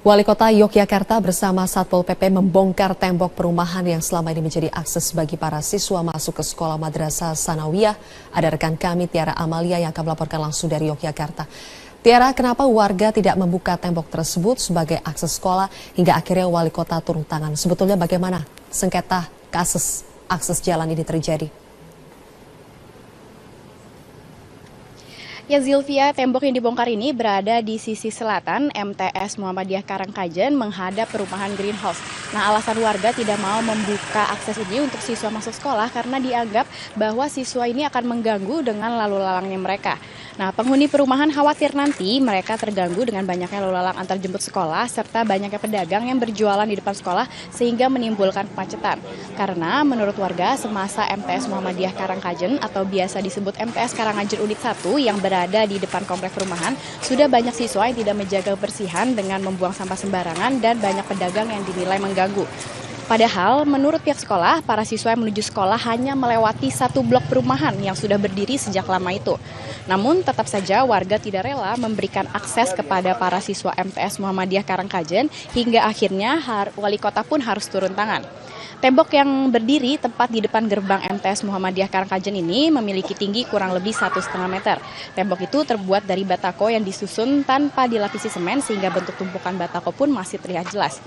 Wali Kota Yogyakarta bersama Satpol PP membongkar tembok perumahan yang selama ini menjadi akses bagi para siswa masuk ke sekolah Madrasah Sanawiyah. Ada rekan kami Tiara Amalia yang akan melaporkan langsung dari Yogyakarta. Tiara, kenapa warga tidak membuka tembok tersebut sebagai akses sekolah hingga akhirnya Wali Kota turun tangan? Sebetulnya bagaimana sengketa kasus akses jalan ini terjadi? Ya Zilvia, tembok yang dibongkar ini berada di sisi selatan MTS Muhammadiyah Karangkajen menghadap perumahan Greenhouse. Nah, alasan warga tidak mau membuka akses ini untuk siswa masuk sekolah karena dianggap bahwa siswa ini akan mengganggu dengan lalu lalangnya mereka. Nah, penghuni perumahan khawatir nanti mereka terganggu dengan banyaknya lalu lalang antar jemput sekolah serta banyaknya pedagang yang berjualan di depan sekolah sehingga menimbulkan kemacetan. Karena menurut warga semasa MTS Muhammadiyah Karangkajen atau biasa disebut MTS Karangkajen Unit 1 yang berada di depan komplek perumahan, sudah banyak siswa yang tidak menjaga kebersihan dengan membuang sampah sembarangan dan banyak pedagang yang dinilai mengganggu. Padahal menurut pihak sekolah, para siswa yang menuju sekolah hanya melewati satu blok perumahan yang sudah berdiri sejak lama itu. Namun tetap saja warga tidak rela memberikan akses kepada para siswa MTS Muhammadiyah Karangkajen hingga akhirnya wali kota pun harus turun tangan. Tembok yang berdiri tepat di depan gerbang MTS Muhammadiyah Karangkajen ini memiliki tinggi kurang lebih 1,5 meter. Tembok itu terbuat dari batako yang disusun tanpa dilapisi semen sehingga bentuk tumpukan batako pun masih terlihat jelas.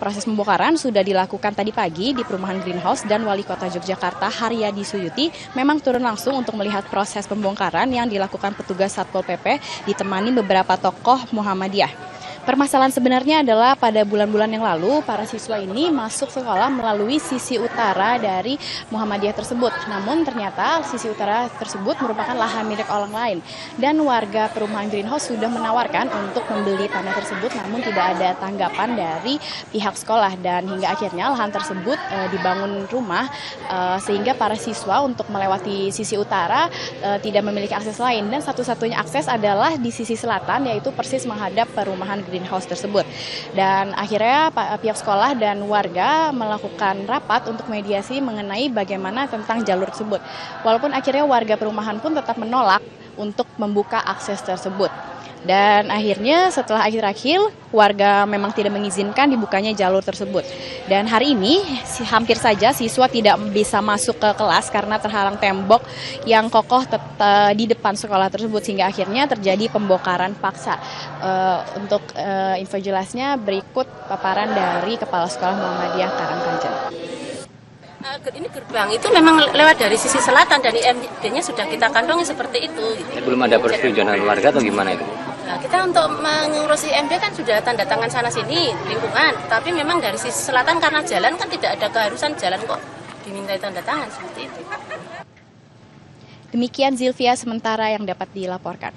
Proses pembongkaran sudah dilakukan tadi pagi di perumahan Greenhouse dan Wali Kota Yogyakarta Haryadi Suyuti memang turun langsung untuk melihat proses pembongkaran yang dilakukan petugas Satpol PP ditemani beberapa tokoh Muhammadiyah. Permasalahan sebenarnya adalah pada bulan-bulan yang lalu para siswa ini masuk sekolah melalui sisi utara dari Muhammadiyah tersebut. Namun ternyata sisi utara tersebut merupakan lahan milik orang lain. Dan warga perumahan Greenhouse sudah menawarkan untuk membeli tanah tersebut namun tidak ada tanggapan dari pihak sekolah. Dan hingga akhirnya lahan tersebut dibangun rumah sehingga para siswa untuk melewati sisi utara tidak memiliki akses lain. Dan satu-satunya akses adalah di sisi selatan yaitu persis menghadap perumahan Greenhouse tersebut. Dan akhirnya pihak sekolah dan warga melakukan rapat untuk mediasi mengenai bagaimana tentang jalur tersebut. Walaupun akhirnya warga perumahan pun tetap menolak untuk membuka akses tersebut. Dan akhirnya setelah akhir-akhir warga memang tidak mengizinkan dibukanya jalur tersebut. Dan hari ini hampir saja siswa tidak bisa masuk ke kelas karena terhalang tembok yang kokoh di depan sekolah tersebut sehingga akhirnya terjadi pembongkaran paksa. Untuk info jelasnya berikut paparan dari Kepala Sekolah Muhammadiyah Karangkajen. Ini gerbang itu memang lewat dari sisi selatan dan IMD-nya sudah kita kantongi seperti itu. Belum ada persetujuan dari warga atau gimana itu? Nah, kita untuk mengurus IMD kan sudah tanda tangan sana sini lingkungan, tapi memang dari sisi selatan karena jalan kan tidak ada keharusan jalan kok dimintai tanda tangan seperti itu. Demikian Zilvia sementara yang dapat dilaporkan.